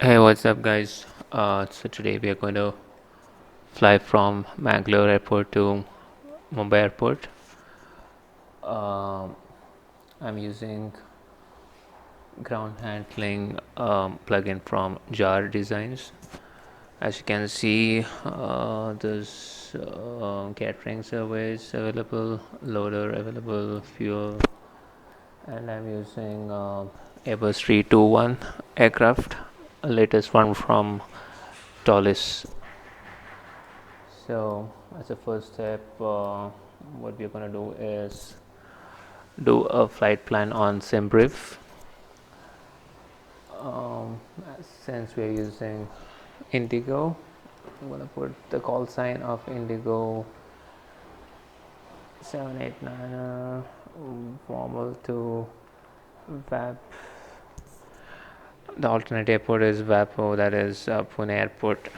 Hey, what's up, guys? So today we are going to fly from Mangalore Airport to Mumbai Airport. Um, I'm using ground handling plugin from Jar Designs. As you can see, there's catering service available, loader available, fuel, and I'm using Airbus 321 aircraft, latest one from ToLiSS. So, as a first step, what we're going to do is do a flight plan on SimBrief. Um, since we're using Indigo, I'm going to put the call sign of Indigo 789 formal to VAP. The alternate airport is VAPO, that is Pune Airport.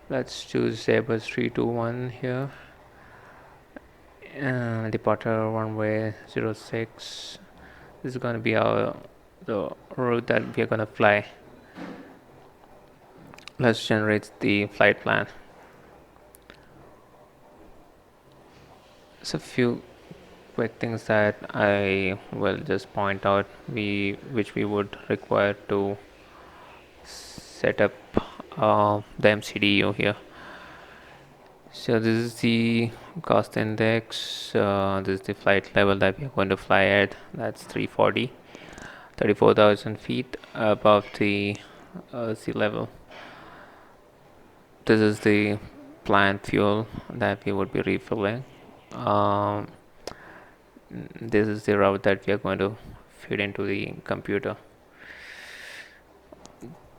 Let's choose Airbus 321 here. Departure runway 06. This is going to be the route that we are going to fly. Let's generate the flight plan. So a few quick things that I will just point out which we would require to set up the MCDU here. So this is the cost index. This is the flight level that we are going to fly at. That's 340, 34,000 feet above the sea level. This is the planned fuel that we would be refilling. Um, this is the route that we are going to feed into the computer.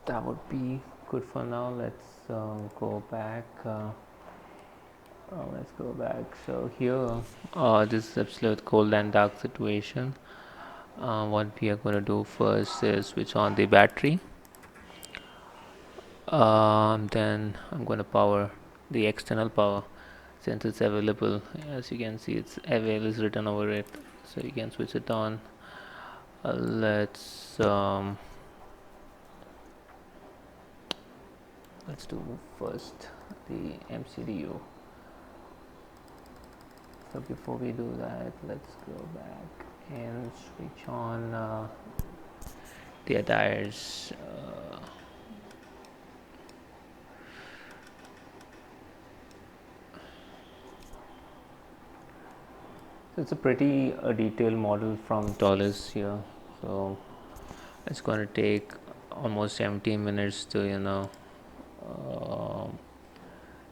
That would be good for now. Let's go back. Let's go back. So here, this is absolute cold and dark situation. What we are going to do first is switch on the battery. Then I'm going to power the external power since it's available. As you can see, it's avail is written over it, so you can switch it on. Let's do first the MCDU. So before we do that, let's go back and switch on the attires. So it's a pretty detailed model from ToLiSS here. So it's going to take almost 17 minutes to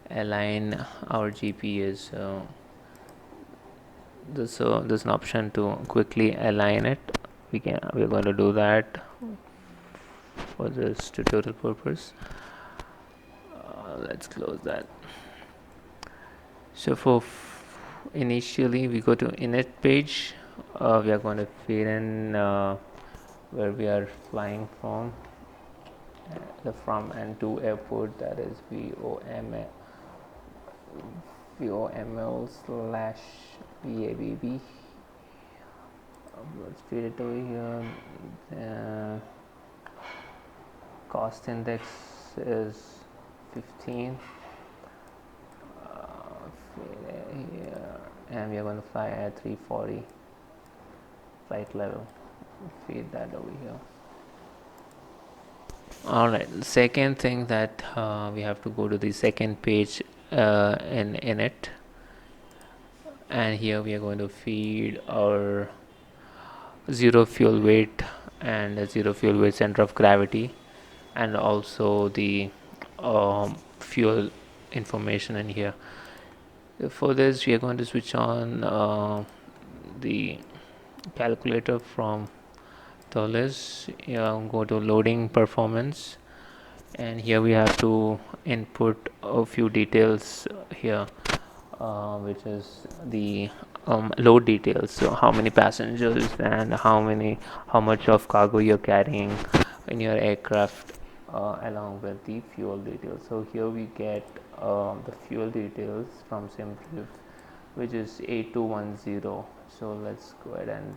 align our GPS. So there's an option to quickly align it. We're going to do that for this tutorial purpose. Let's close that. So for initially we go to init page. We are going to feed in where we are flying from, the from and to airport, that is VOML slash VABB. Let's feed it over here. Cost index is 15. Here, and we are going to fly at 340 flight level. Feed that over here. Alright, the second thing that we have to go to the second page in it, and here we are going to feed our zero fuel weight and a zero fuel weight center of gravity, and also the fuel information in here. For this we are going to switch on the calculator from ToLiSS. Go to loading performance, and here we have to input a few details here, which is the load details. So how many passengers and how much of cargo you're carrying in your aircraft, along with the fuel details. So here we get the fuel details from SimBrief, which is A210. So let's go ahead and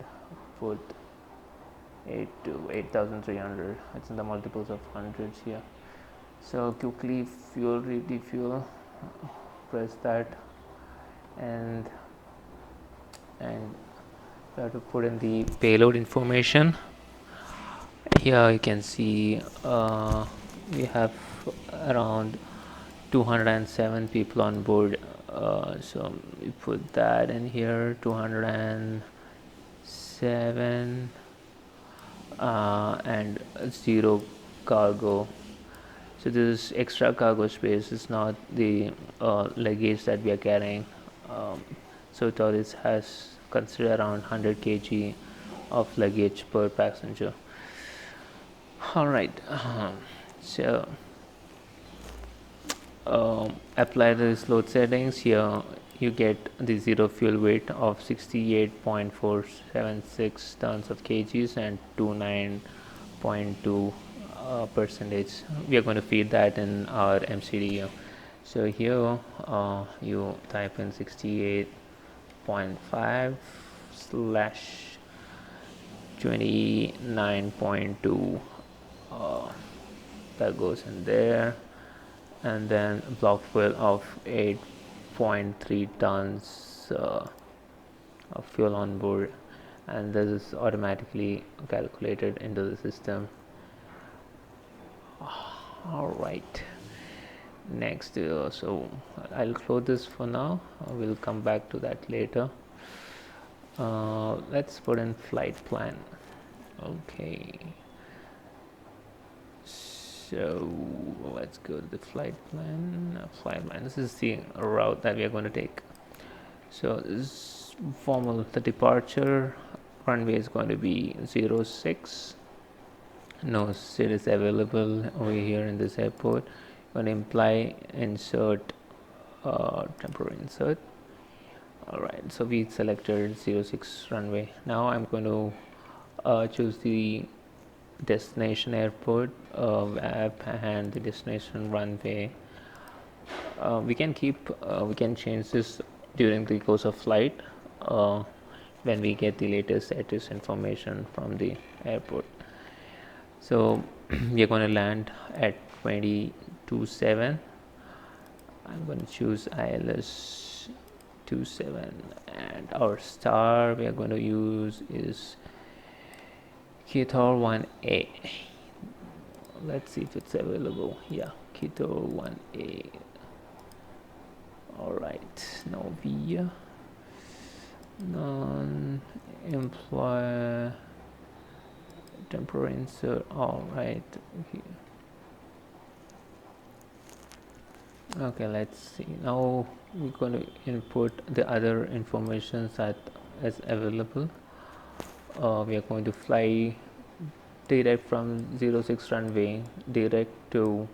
put 8 to 8,300. It's in the multiples of hundreds here. So quickly fuel refuel, press that, and we have to put in the payload information. Here you can see we have around 207 people on board, so we put that in here, 207, and 0 cargo. So this is extra cargo space. It's not the luggage that we are carrying. So ToLiSS has considered around 100 kg of luggage per passenger. All right. So apply these load settings. Here you get the zero fuel weight of 68.476 tons of kgs and 29.2 percentage. We are going to feed that in our MCD. So here you type in 68.5 slash 29.2, that goes in there, and then block fuel of 8.3 tons of fuel on board, and this is automatically calculated into the system. All right, next, so I'll close this for now. We'll come back to that later. Let's put in flight plan. Okay, so let's go to the flight plan. This is the route that we are going to take. So this is formal. The departure runway is going to be 06. No seat is available over here in this airport. Going to imply insert, temporary insert. Alright, so we selected 06 runway. Now I'm going to choose the destination airport app and the destination runway. We can change this during the course of flight when we get the latest status information from the airport. So we are going to land at 22.7. I'm going to choose ILS 27, and our star we are going to use is Qatar 1A. Let's see if it's available. Yeah, Qatar 1A. Alright, now via non-employer temporary insert. Alright, okay, let's see. Now we're going to input the other information that is available. We are going to fly direct from 06 runway direct to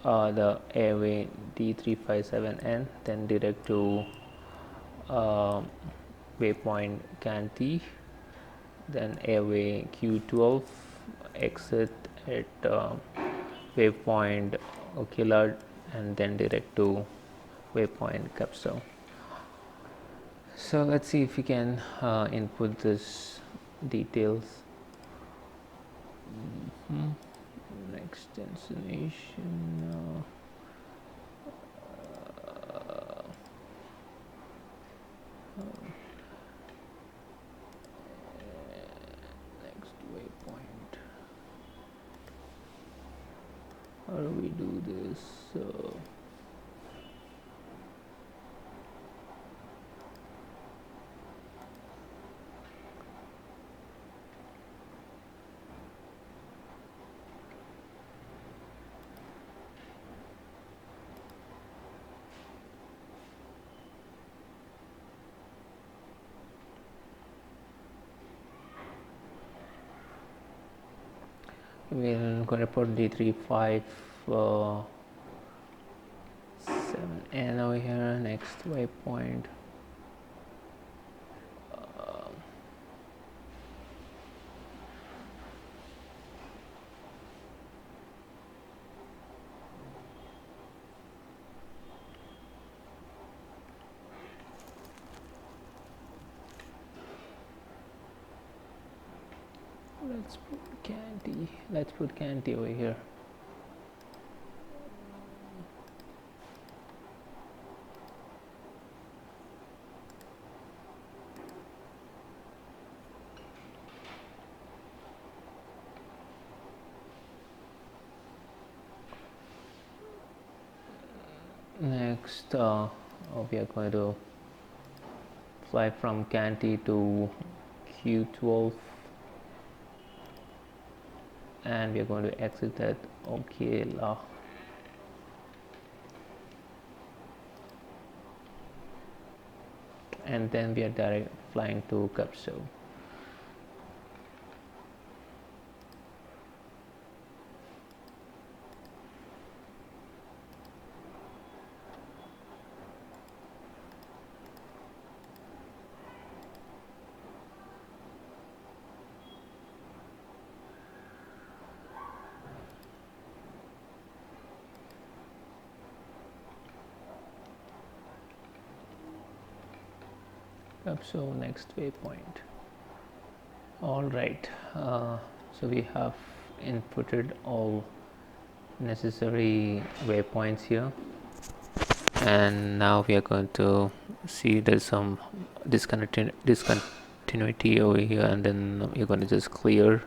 the airway D357N, then direct to waypoint Kanti, then airway Q12, exit at waypoint Okilad, and then direct to waypoint Capstone. So let's see if we can input this details. Next destination. Next waypoint. How do we do this? We're going to put D357N over here. Next waypoint. Let's put candy over here. Next, we are going to fly from Canty to Q12, and we are going to exit at Okela. And then we are direct flying to Capso. Capso next waypoint. All right, so we have inputted all necessary waypoints here, and now we are going to see there's some discontinuity over here, and then you're going to just clear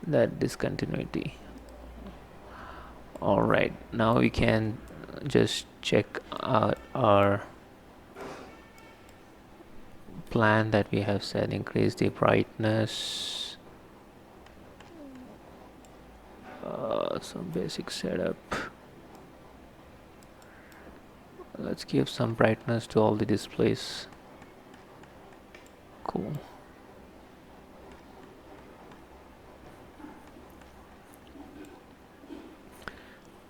that discontinuity. All right, now we can just check out our plan that we have set. Increase the brightness, some basic setup. Let's give some brightness to all the displays. Cool.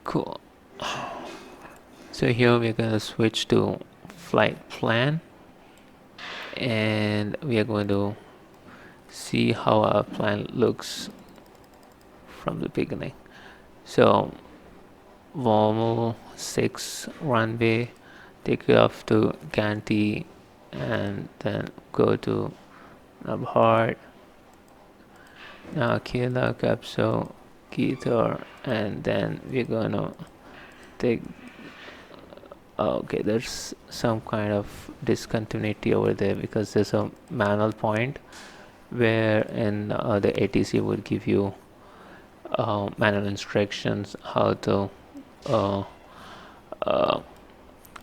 Cool. So here we're going to switch to flight plan, and we are going to see how our plan looks from the beginning. So Vomel 6 runway, take it off to Ganti, and then go to Nabhart, Kila, Capso, Guitar, and then we're gonna take. Okay, there's some kind of discontinuity over there because there's a manual point where in the ATC would give you manual instructions how to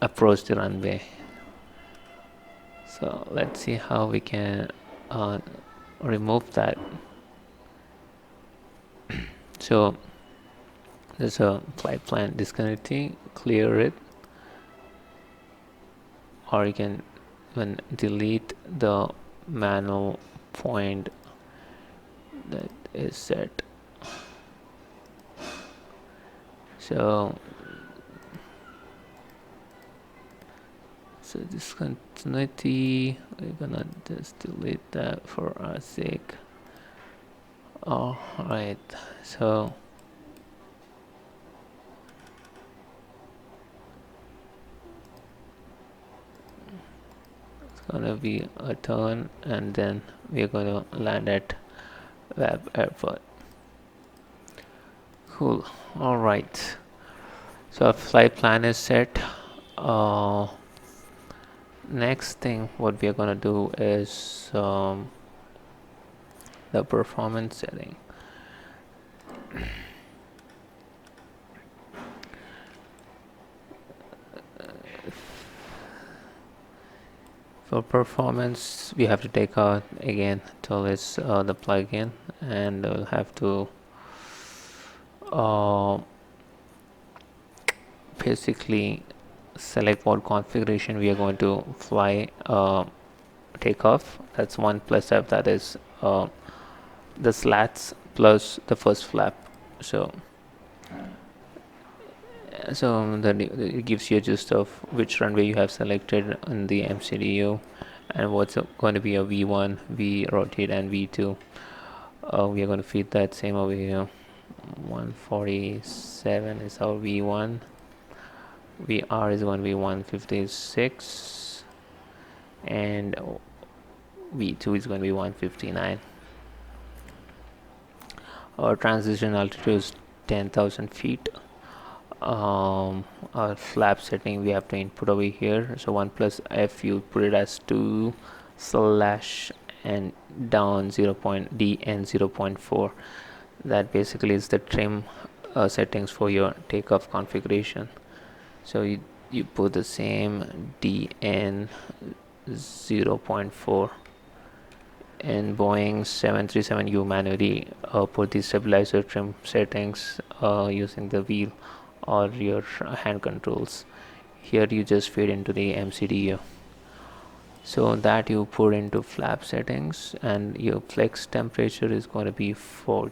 approach the runway. So let's see how we can remove that. So there's a flight plan discontinuity, clear it, or you can even delete the manual point that is set. So discontinuity, we're gonna just delete that for our sake. All right, so it's gonna be a turn, and then we're gonna land at Webb Airport. Cool. All right, so our flight plan is set. Next thing what we are gonna do is the performance setting. For performance, we have to take out again ToLiSS, the plugin, and we'll have to basically select what configuration we are going to fly takeoff. That's 1 plus F, that is the slats plus the first flap. So that it gives you a gist of which runway you have selected in the MCDU and what's going to be a V1, V rotate, and V2. We are going to feed that same over here. 147 is our V1, VR is going to be 156, and V2 is going to be 159. Our transition altitude is 10,000 feet. Our flap setting we have to input over here. So 1 plus F, you put it as 2 slash and down 0 point D and 0.4. That basically is the trim settings for your takeoff configuration. So you put the same DN 0.4. In Boeing 737, you manually put the stabilizer trim settings using the wheel or your hand controls. Here you just feed into the MCDU. So that you put into flap settings, and your flex temperature is going to be 40.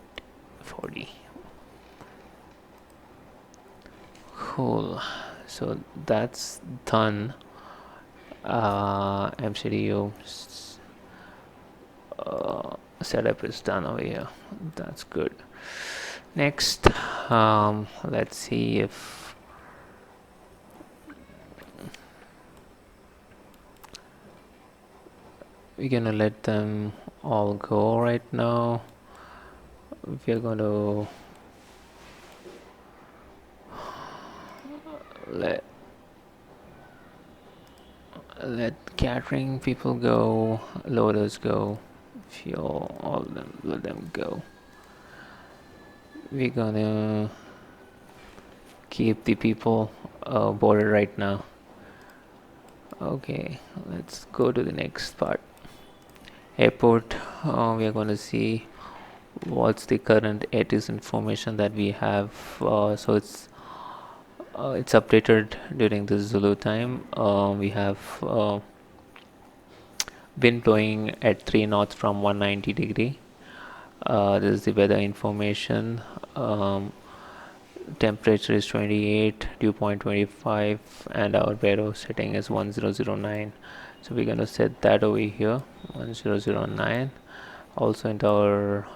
Cool. So that's done. MCDU setup is done over here. That's good. Next, let's see if we're gonna let them all go right now. We're going to let catering people go, loaders go, fuel, all of them, let them go. We're gonna keep the people boarded right now. Okay, let's go to the next part. Airport. We are going to see what's the current ATIS information that we have. So it's updated during the Zulu time. We have wind blowing at 3 knots from 190 degree. This is the weather information. Temperature is 28, dew point 25, and our baro setting is 1009. So we're going to set that over here, 1009. Also into our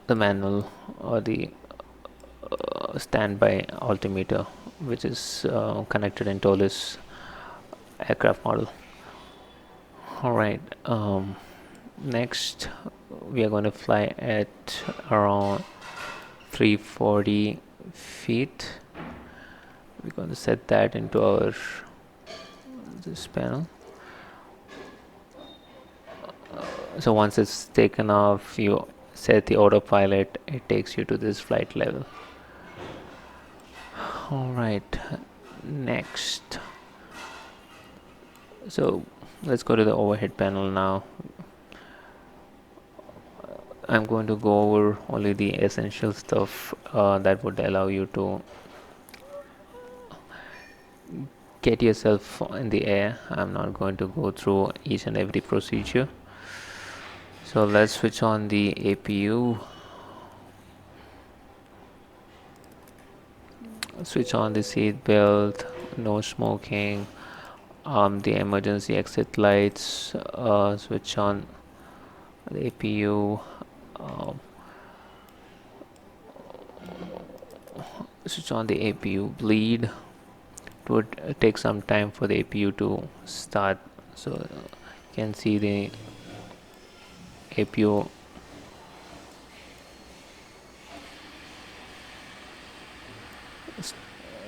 the manual or the standby altimeter, which is connected in ToLiSS aircraft model. Alright, next we are going to fly at around 340 feet. We're going to set that into our this panel. So once it's taken off, you set the autopilot, it takes you to this flight level. Alright, next, so let's go to the overhead panel now. I'm going to go over only the essential stuff that would allow you to get yourself in the air. I'm not going to go through each and every procedure. So let's switch on the APU, switch on the seat belt, no smoking, the emergency exit lights, switch on the APU, switch on the APU bleed. It would take some time for the APU to start, so you can see the APU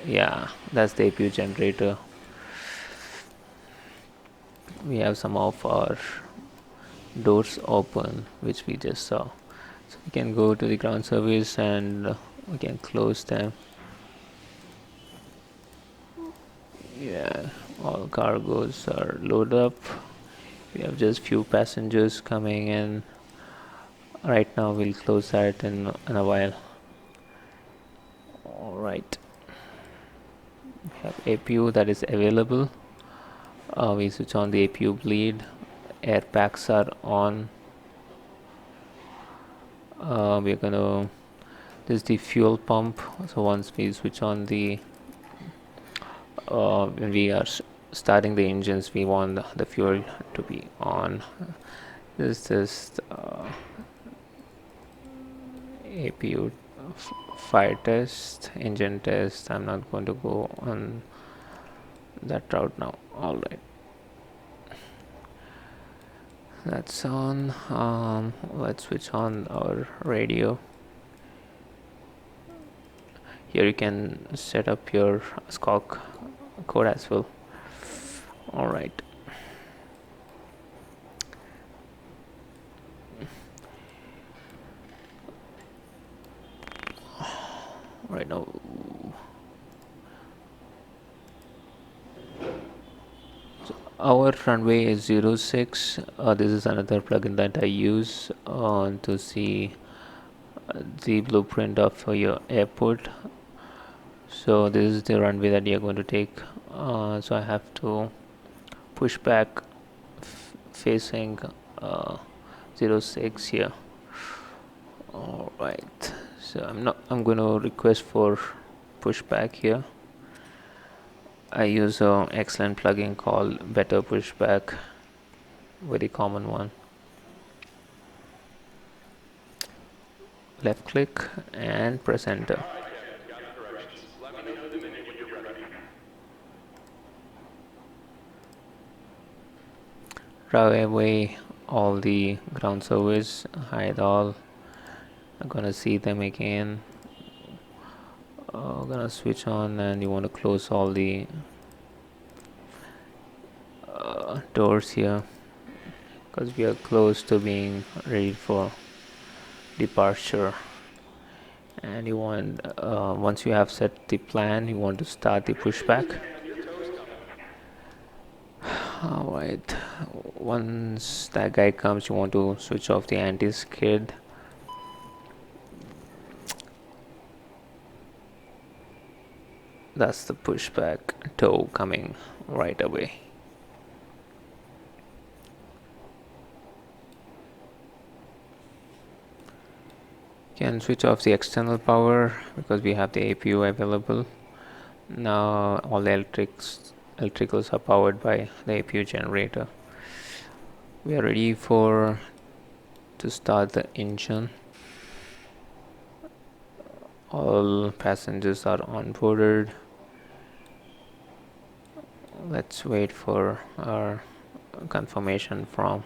yeah, that's the APU generator. We have some of our doors open, which we just saw, so we can go to the ground service and we can close them. Yeah, all cargoes are loaded up. We have just few passengers coming in right now. We'll close that in a while. Alright, we have APU that is available. We switch on the APU bleed, air packs are on. We're gonna, this is the fuel pump. So once we switch on the when we are starting the engines, we want the fuel to be on. This is APU fire test, engine test. I'm not going to go on that route now. Alright, That's on. Let's switch on our radio. Here you can set up your squawk code as well. All right. Right now, our runway is 06. This is another plugin that I use to see the blueprint of your airport. So this is the runway that you're going to take. So I have to push back facing uh, 06 here. All right. So I'm going to request for pushback here. I use an excellent plugin called Better Pushback, very common one. Left click and press enter. Drive away all the ground service, hide all. I'm gonna see them again. Gonna switch on, and you want to close all the doors here because we are close to being ready for departure. And you want once you have set the plan, you want to start the pushback. Alright, once that guy comes, you want to switch off the anti-skid. That's the pushback tow coming right away. You can switch off the external power because we have the APU available. Now all the electricals are powered by the APU generator. We are ready to start the engine. All passengers are onboarded. Let's wait for our confirmation from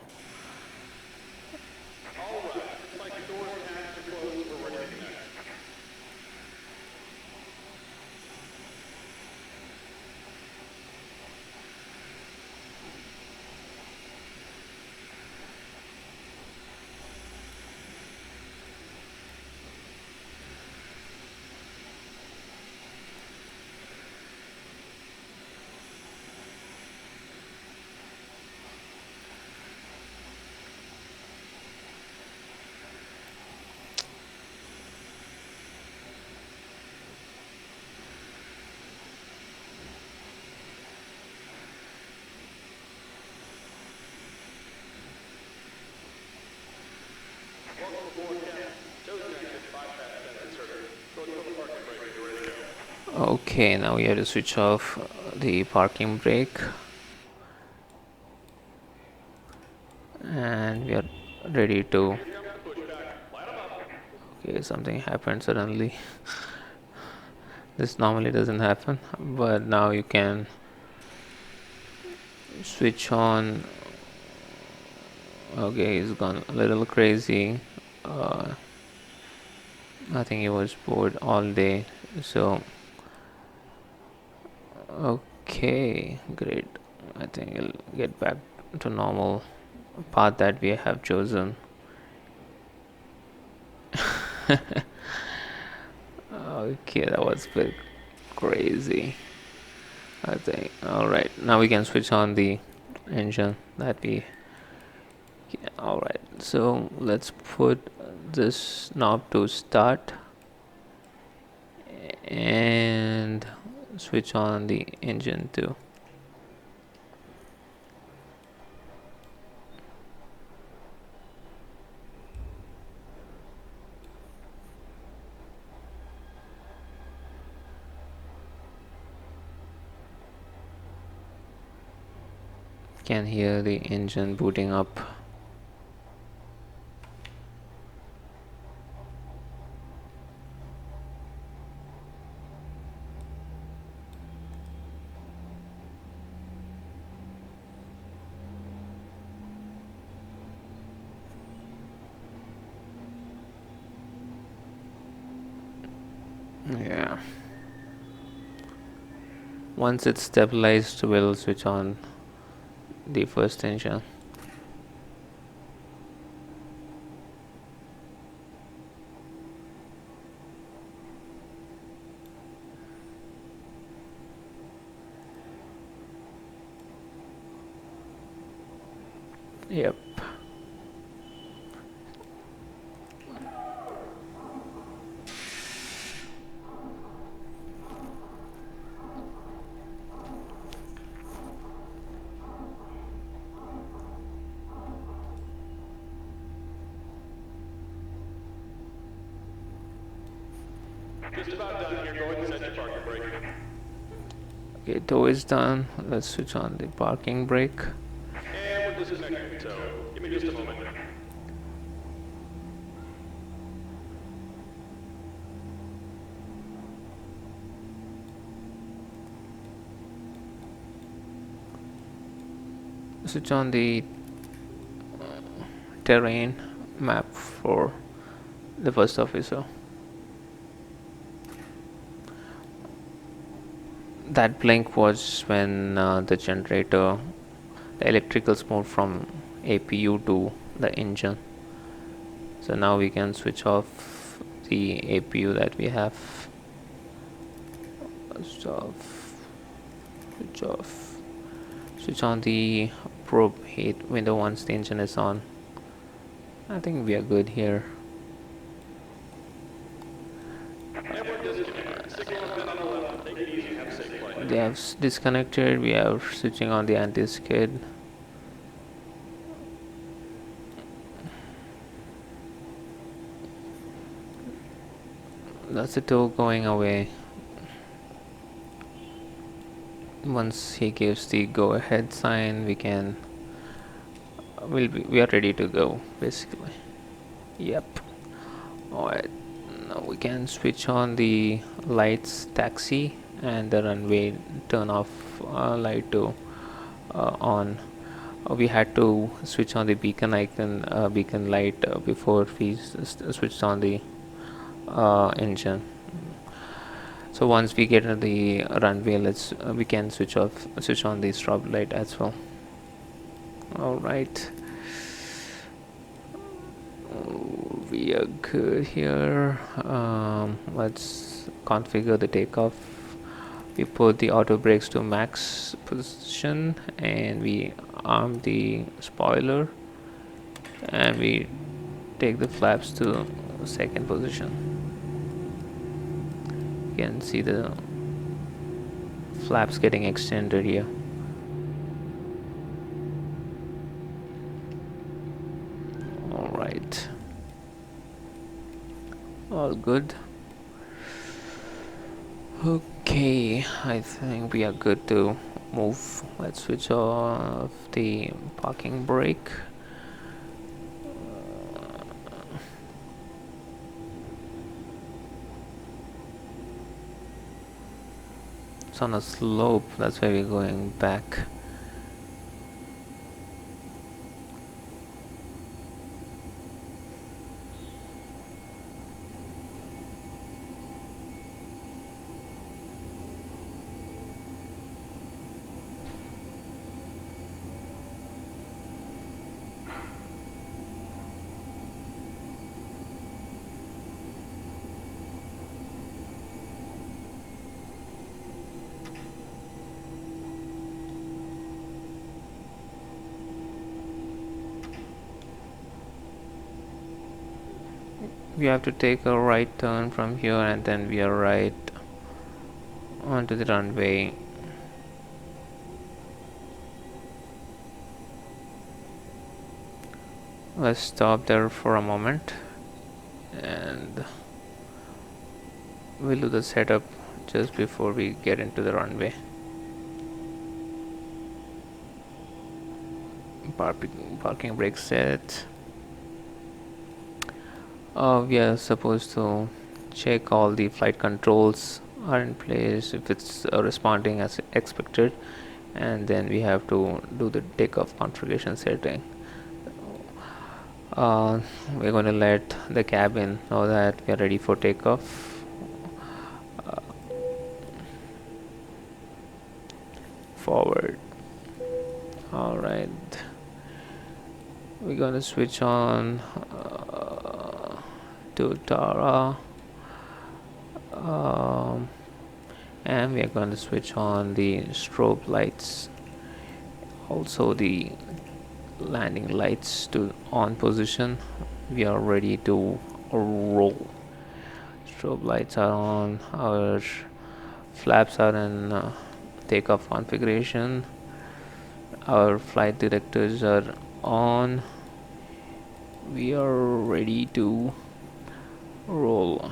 Okay, now we have to switch off the parking brake and we are ready to. Okay, something happened suddenly. This normally doesn't happen, but now you can switch on. Okay, he's gone a little crazy. I think he was bored all day, so okay, great. I think he'll get back to normal path that we have chosen. Okay, that was a bit crazy, I think. Alright, now we can switch on the engine that we. Yeah, alright, so let's put this knob to start and switch on the engine too. Can hear the engine booting up. Yeah. Once it's stabilized, we'll switch on the first engine. Yep. Just about done here. Go ahead and set your parking brake. Okay, tow is done. Let's switch on the parking brake. And we're disconnecting the tow. Give me just a moment. Switch on the terrain map for the first officer. That blink was when the generator, the electricals moved from APU to the engine. So now we can switch off the APU that we have. Switch off. Switch off. Switch on the probe heat window once the engine is on. I think we are good here. And we're disconnected. Signal has been on the left. Take it easy. Have a safe flight. They have disconnected. We are switching on the anti-skid. That's the tow going away. Once he gives the go ahead sign, we are ready to go basically. Yep. Alright, now we can switch on the lights, taxi, and the runway turn off light to on. We had to switch on the beacon icon, beacon light before we switched on the engine. So once we get on the runway, we can switch on the strobe light as well. All right, we are good here. Let's configure the takeoff. We put the auto brakes to max position, and we arm the spoiler, and we take the flaps to second position. You can see the flaps getting extended here. All right, all good. Okay, I think we are good to move. Let's switch off the parking brake. It's on a slope, that's why we're going back. We have to take a right turn from here, and then we are right onto the runway. Let's stop there for a moment, and we'll do the setup just before we get into the runway. Parking brake set. We are supposed to check all the flight controls are in place, if it's responding as expected, and then we have to do the takeoff configuration setting. We're going to let the cabin know that we are ready for takeoff. forward. All right, we're gonna switch on to Tara, um, and we are going to switch on the strobe lights, also the landing lights to on position. We are ready to roll. Strobe lights are on, our flaps are in takeoff configuration, our flight detectors are on, we are ready to roll.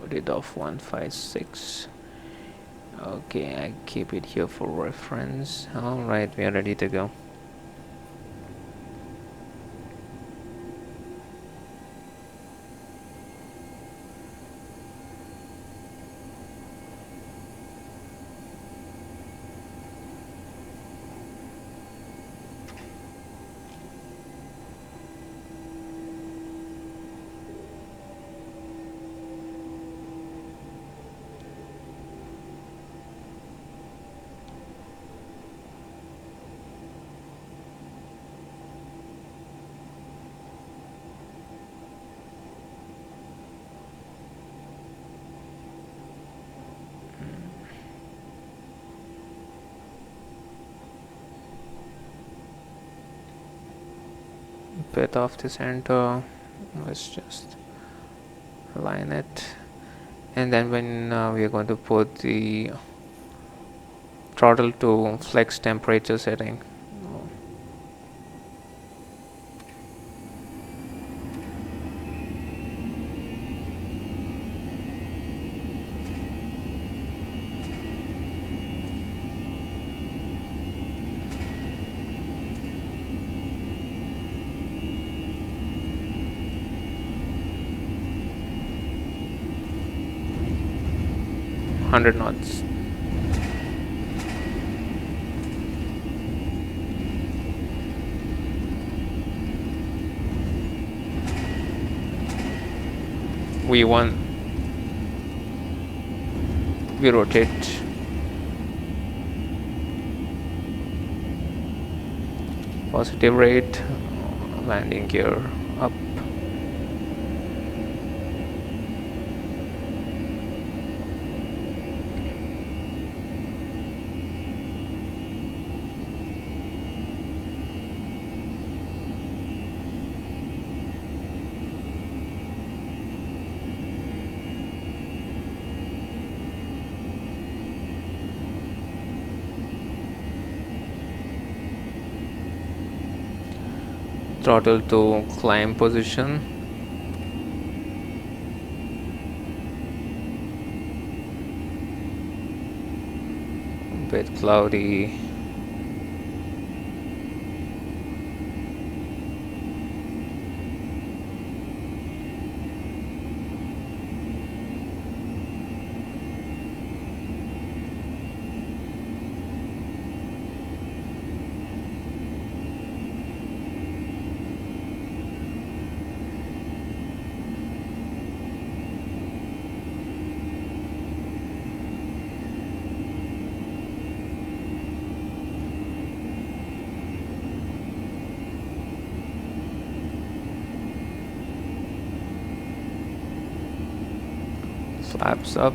Rate of 156. Okay, I keep it here for reference. Alright, we are ready to go. Bit off the center, let's just align it, and then when we are going to put the throttle to flex temperature setting. Oh, 100 knots. We rotate. Positive rate, landing gear up. Throttle to climb position. Bit cloudy. Flaps up.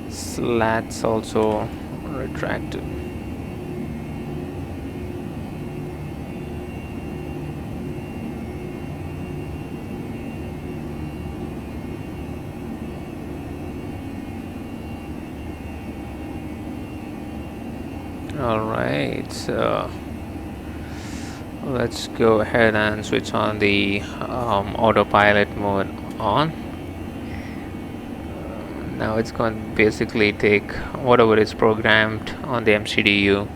Slats also retracted. All right, so let's go ahead and switch on the autopilot mode on. Now it's going to basically take whatever is programmed on the MCDU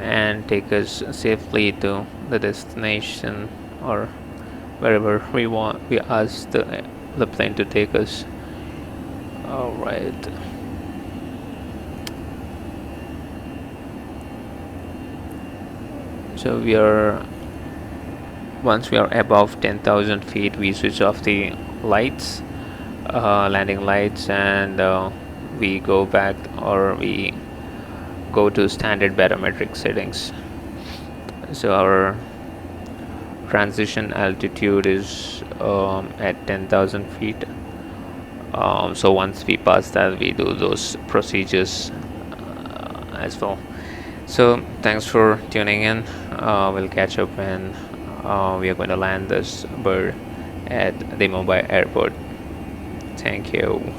and take us safely to the destination, or wherever we ask the plane to take us. All right. So once we are above 10,000 feet, we switch off the lights, landing lights, and we go back, or we go to standard barometric settings. So our transition altitude is at 10,000 feet. So once we pass that, we do those procedures as well. So thanks for tuning in. We'll catch up when we are going to land this bird at the Mumbai airport. Thank you.